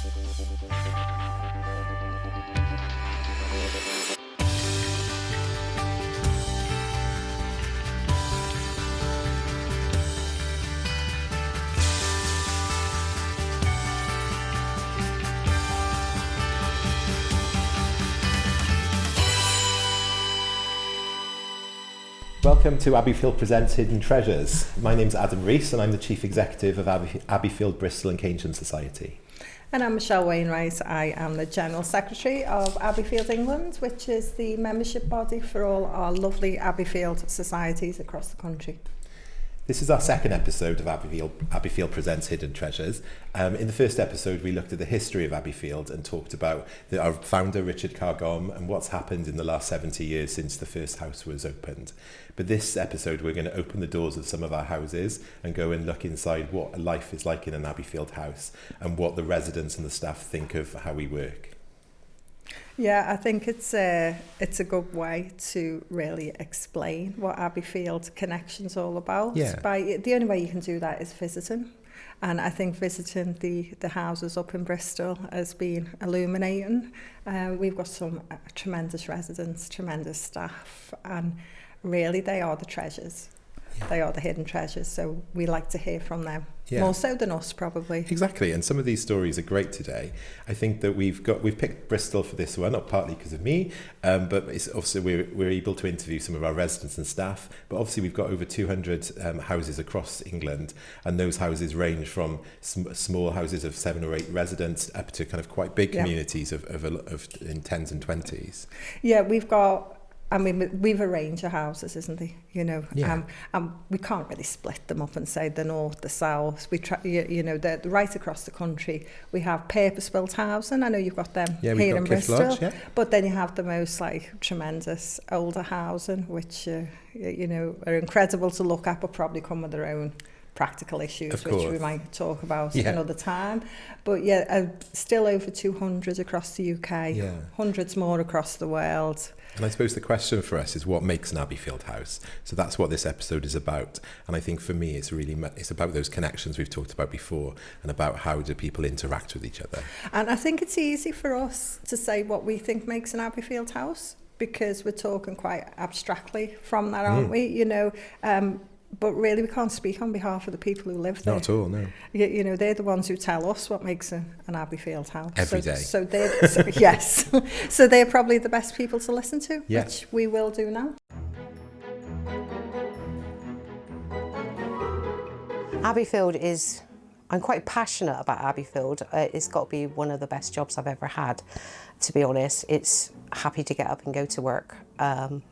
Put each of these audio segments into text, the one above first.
Welcome to Abbeyfield Presents Hidden Treasures. My name's Adam Rees and I'm the Chief Executive of Abbeyfield, Bristol and Keynsham Society. And I'm Michele Wainwright. I am the General Secretary of Abbeyfield England, which is the membership body for all our lovely Abbeyfield societies across the country. This is our second episode of Abbeyfield Presents Hidden Treasures. In the first episode, we looked at the history of Abbeyfield and talked about our founder, Richard Cargom, and what's happened in the last 70 years since the first house was opened. But this episode, we're going to open the doors of some of our houses and go and look inside what life is like in an Abbeyfield house and what the residents and the staff think of how we work. Yeah, I think it's a good way to really explain what Abbeyfield Connection's all about. Yeah. The only way you can do that is visiting. And I think visiting the houses up in Bristol has been illuminating. We've got some tremendous residents, tremendous staff, and really they are the treasures. Yeah. They are the hidden treasures, so we like to hear from them. Yeah. More so than us, probably. Exactly, and some of these stories are great today. I think that we've picked Bristol for this one, not partly because of me, but it's also we're able to interview some of our residents and staff. But obviously, we've got over 200 houses across England, and those houses range from small houses of 7 or 8 residents up to kind of quite big communities of in 10s and 20s. Yeah, we've a range of houses, isn't there? You know, and we can't really split them up and say the north, the south. We try, they're right across the country. We have purpose-built housing. I know you've got them here in Bristol, Lodge, but then you have the most tremendous older housing, which are incredible to look at, but probably come with their own practical issues, which we might talk about another time. But still over 200 across the UK, hundreds more across the world. And I suppose the question for us is what makes an Abbeyfield house? So that's what this episode is about. And I think for me, it's about those connections we've talked about before and about how do people interact with each other. And I think it's easy for us to say what we think makes an Abbeyfield house because we're talking quite abstractly from that, aren't we? But really, we can't speak on behalf of the people who live there. Not at all, no. They're the ones who tell us what makes an Abbeyfield house. Every day. So yes. So they're probably the best people to listen to, which we will do now. Abbeyfield I'm quite passionate about Abbeyfield. It's got to be one of the best jobs I've ever had, to be honest. It's happy to get up and go to work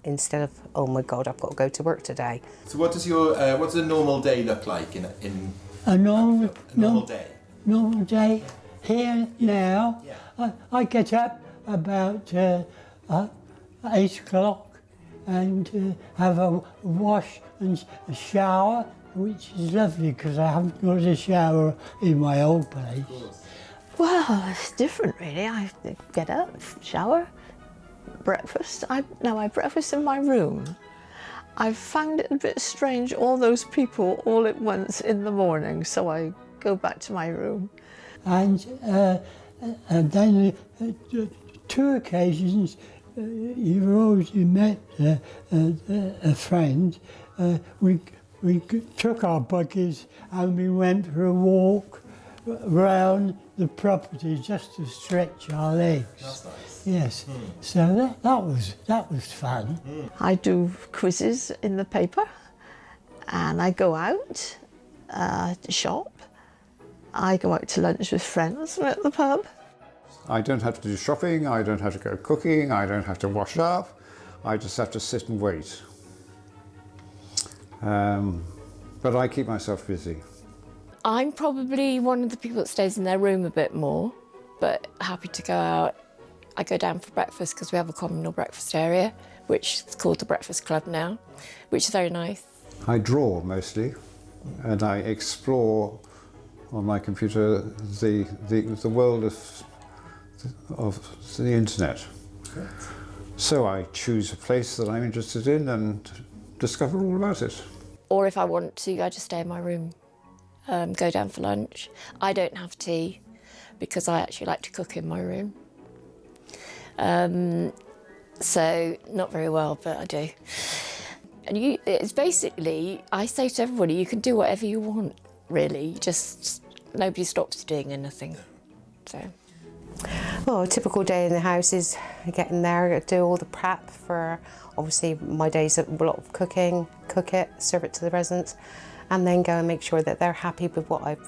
instead of, oh my God, I've got to go to work today. So what does a normal day look like in a normal day? Normal day here now. Yeah. I get up about 8 o'clock and have a wash and a shower, which is lovely because I haven't got a shower in my old place. Well, it's different really. I get up, shower, breakfast. I breakfast in my room. I found it a bit strange, all those people all at once in the morning, so I go back to my room. And then 2 occasions, you've already met a friend. We took our buggies and we went for a walk around the property just to stretch our legs. That's nice. Yes, so that was fun. I do quizzes in the paper and I go out to shop. I go out to lunch with friends at the pub. I don't have to do shopping, I don't have to go cooking, I don't have to wash up. I just have to sit and wait. But I keep myself busy. I'm probably one of the people that stays in their room a bit more, but happy to go out. I go down for breakfast because we have a communal breakfast area, which is called the Breakfast Club now, which is very nice. I draw mostly, and I explore on my computer the world of the internet. Okay. So I choose a place that I'm interested in and discover all about it. Or if I want to, I just stay in my room, go down for lunch. I don't have tea, because I actually like to cook in my room. So not very well, but I do. And it's basically, I say to everybody, you can do whatever you want, really. Just nobody stops you doing anything. So. Well, a typical day in the house is getting there, do all the prep for, obviously my days a lot of cooking, cook it, serve it to the residents, and then go and make sure that they're happy with what I've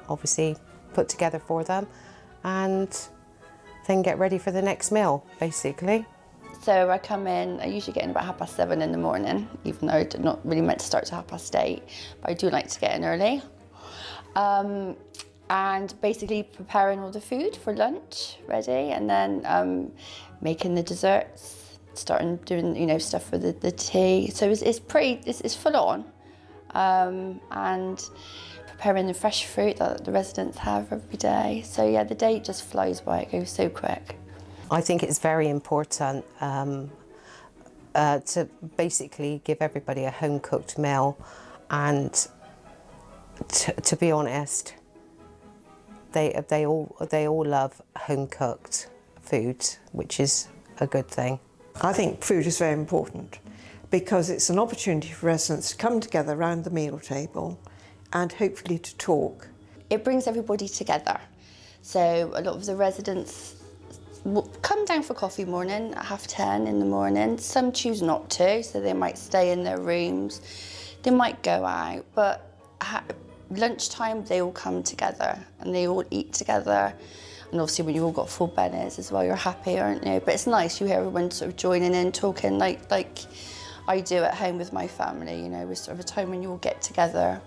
obviously put together for them, and then get ready for the next meal, basically. So I come in, I usually get in about 7:30 in the morning, even though I'm not really meant to start till 8:30, but I do like to get in early. And basically preparing all the food for lunch ready, and then making the desserts, starting doing stuff for the tea. So it's full on, and preparing the fresh fruit that the residents have every day. So yeah, the day just flies by, it goes so quick. I think it's very important to basically give everybody a home-cooked meal, and to be honest, they all love home-cooked food, which is a good thing. I think food is very important because it's an opportunity for residents to come together around the meal table and hopefully to talk. It brings everybody together. So a lot of the residents come down for coffee morning at 10:30 in the morning. Some choose not to, so they might stay in their rooms. They might go out, but lunchtime they all come together and they all eat together. And obviously when you've all got full bennets as well, you're happy, aren't you? But it's nice, you hear everyone sort of joining in, talking like I do at home with my family, it's sort of a time when you all get together.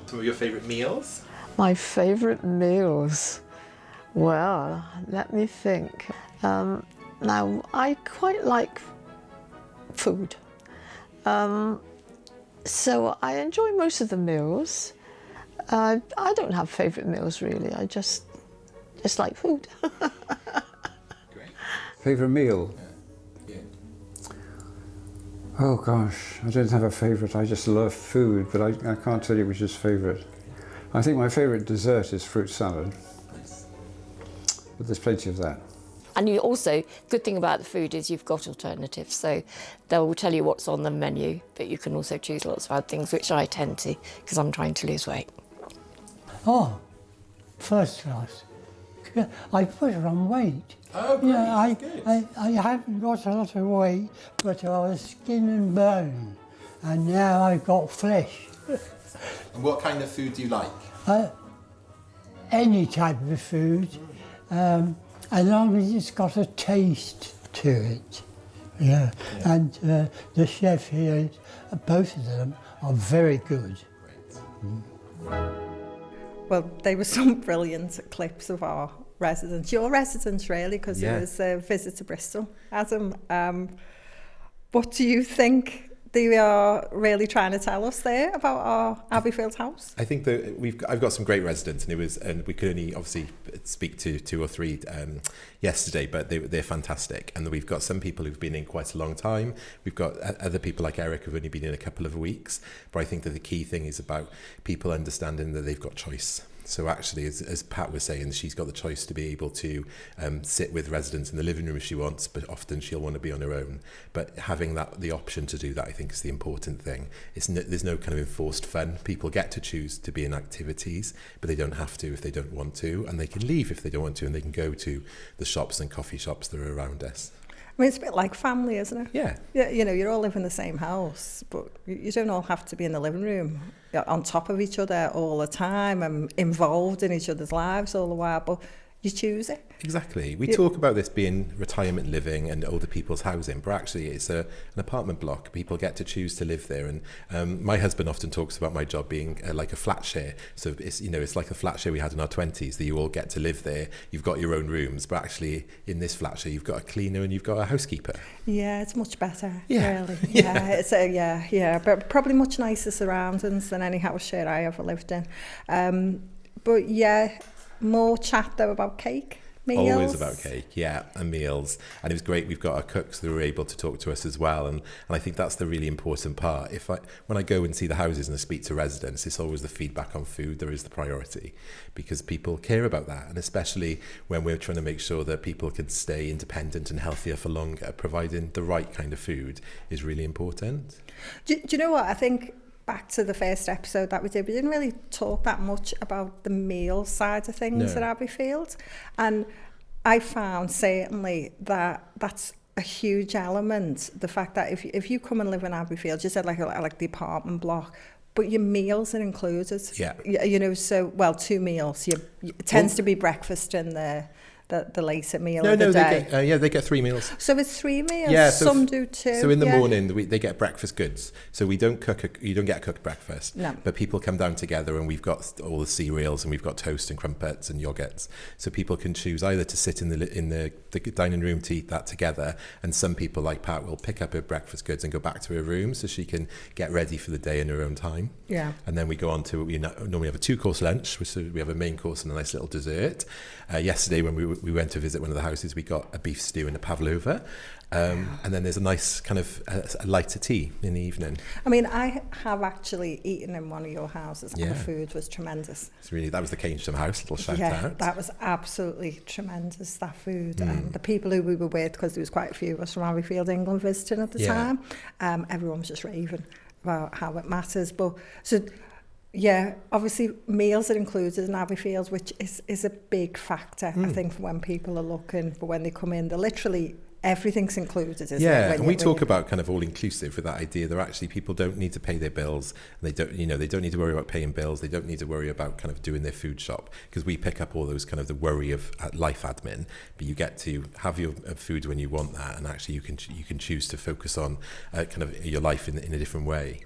Some of your favourite meals? My favourite meals? Well, let me think. Now, I quite like food. So I enjoy most of the meals. I don't have favourite meals really, I just like food. Great. Favourite meal? Yeah. Oh gosh, I don't have a favourite. I just love food, but I can't tell you which is favourite. I think my favourite dessert is fruit salad. Nice. But there's plenty of that. And you also, good thing about the food is you've got alternatives. So they'll tell you what's on the menu, but you can also choose lots of other things, which I tend to, because I'm trying to lose weight. Oh, first class. I put on weight. Oh, great. Good. I haven't got a lot of weight, but I was skin and bone, and now I've got flesh. And what kind of food do you like? Any type of food, as long as it's got a taste to it. Yeah. And the chef here, both of them are very good. Well, they were some brilliant clips of our residents, your residents really, because it was a visit to Bristol. Adam, what do you think they are really trying to tell us there about our Abbeyfield house? I think that I've got some great residents, and we could only obviously speak to 2 or 3 yesterday, but they're fantastic. And we've got some people who've been in quite a long time. We've got other people like Eric who've only been in a couple of weeks. But I think that the key thing is about people understanding that they've got choice. So actually, as Pat was saying, she's got the choice to be able to sit with residents in the living room if she wants, but often she'll want to be on her own. But having the option to do that, I think, is the important thing. There's no kind of enforced fun. People get to choose to be in activities, but they don't have to if they don't want to, and they can leave if they don't want to, and they can go to the shops and coffee shops that are around us. I mean, it's a bit like family, isn't it? Yeah. Yeah, you all live in the same house, but you don't all have to be in the living room on top of each other all the time and involved in each other's lives all the while, but you choose it. Exactly. We talk about this being retirement living and older people's housing, but actually it's an apartment block. People get to choose to live there. And my husband often talks about my job being like a flat share. So it's like a flat share we had in our 20s, that you all get to live there. You've got your own rooms, but actually in this flat share, you've got a cleaner and you've got a housekeeper. Yeah, it's much better, Yeah. really. Yeah, but probably much nicer surroundings than any house share I ever lived in. But yeah, more chat though about cake. Meals. Always about cake, yeah, and meals. And it was great. We've got our cooks that were able to talk to us as well. And I think that's the really important part. When I go and see the houses and I speak to residents, it's always the feedback on food that is the priority, because people care about that. And especially when we're trying to make sure that people can stay independent and healthier for longer, providing the right kind of food is really important. Do you know what? I think back to the first episode that we didn't really talk that much about the meal side of things at Abbeyfield. And I found certainly that that's a huge element. The fact that if you come and live in Abbeyfield, you said like the apartment block, but your meals are included. Yeah. You know, so, well, 2 meals. It tends to be breakfast and the later meal of the day. They get 3 meals. So it's 3 meals. Yeah, so some do 2. So in the morning they get breakfast goods. So we don't you don't get a cooked breakfast. No. But people come down together and we've got all the cereals and we've got toast and crumpets and yogurts. So people can choose either to sit in the dining room to eat that together, and some people like Pat will pick up her breakfast goods and go back to her room so she can get ready for the day in her own time. Yeah. And then we go on to, we normally have a 2-course lunch, which we have a main course and a nice little dessert. Yesterday when we went to visit one of the houses, we got a beef stew and a pavlova, and then there's a nice kind of a lighter tea in the evening. I mean, I have actually eaten in one of your houses, and the food was tremendous. That was the Keynsham house, little shout out. That was absolutely tremendous, that food. And the people who we were with, because there was quite a few of us from Abbeyfield, England, visiting at the time, everyone was just raving about how it matters. But so, yeah, obviously meals are included in Abbeyfield, which is a big factor, I think, for when people are looking, for when they come in. They're literally, everything's included, isn't it? Yeah, and we talk about kind of all inclusive with that idea that actually people don't need to pay their bills. They don't need to worry about paying bills. They don't need to worry about kind of doing their food shop, because we pick up all those kind of the worry of life admin. But you get to have your food when you want that, and actually you can choose to focus on kind of your life in a different way.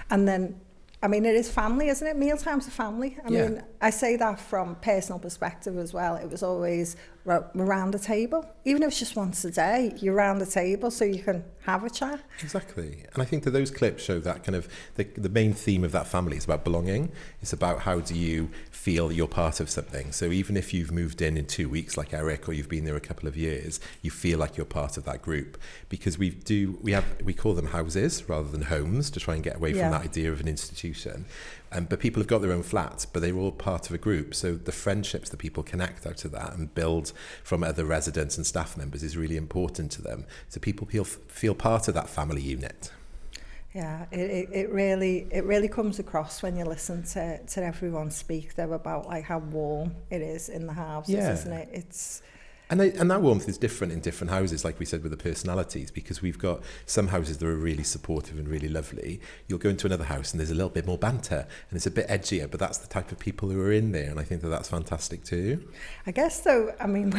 And then, I mean, it is family, isn't it? Mealtime's a family. I mean, I say that from personal perspective as well. It was always around the table. Even if it's just once a day, you're around the table so you can have a chat. Exactly. And I think that those clips show that kind of the main theme of that family is about belonging. It's about how do you feel you're part of something. So even if you've moved in 2 weeks like Eric, or you've been there a couple of years, you feel like you're part of that group, because we call them houses rather than homes to try and get away from that idea of an institution. But people have got their own flats, but they're all part of a group. So the friendships that people connect out of that and build from other residents and staff members is really important to them. So people feel part of that family unit. Yeah, it really comes across when you listen to everyone speak, though, about like how warm it is in the houses, isn't it? It's... And that warmth is different in different houses, like we said, with the personalities, because we've got some houses that are really supportive and really lovely. You'll go into another house and there's a little bit more banter and it's a bit edgier, but that's the type of people who are in there, and I think that that's fantastic too. I guess, though, I mean,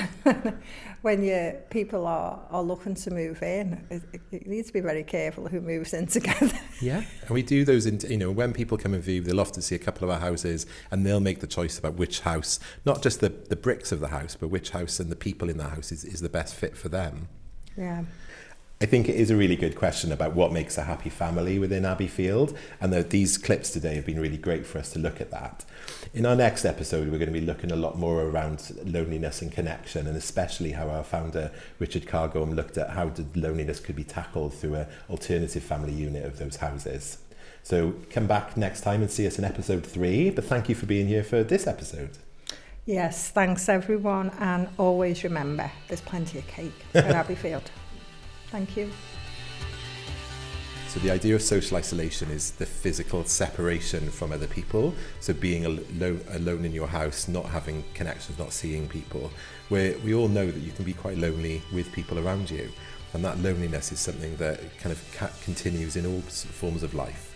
when people are looking to move in, you need to be very careful who moves in together. Yeah, and we do those, when people come and view, they'll often see a couple of our houses and they'll make the choice about which house, not just the bricks of the house, but which house and the people in that house is the best fit for them. Yeah. I think it is a really good question about what makes a happy family within Abbeyfield, and these clips today have been really great for us to look at that. In our next episode, we're going to be looking a lot more around loneliness and connection, and especially how our founder, Richard Cargome, looked at how loneliness could be tackled through an alternative family unit of those houses. So come back next time and see us in episode 3, but thank you for being here for this episode. Yes, thanks everyone, and always remember there's plenty of cake at Abbeyfield. Thank you. So the idea of social isolation is the physical separation from other people. So being alone in your house, not having connections, not seeing people, where we all know that you can be quite lonely with people around you. And that loneliness is something that kind of continues in all forms of life.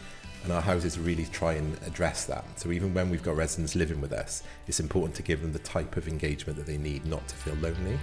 And our houses really try and address that. So even when we've got residents living with us, it's important to give them the type of engagement that they need not to feel lonely.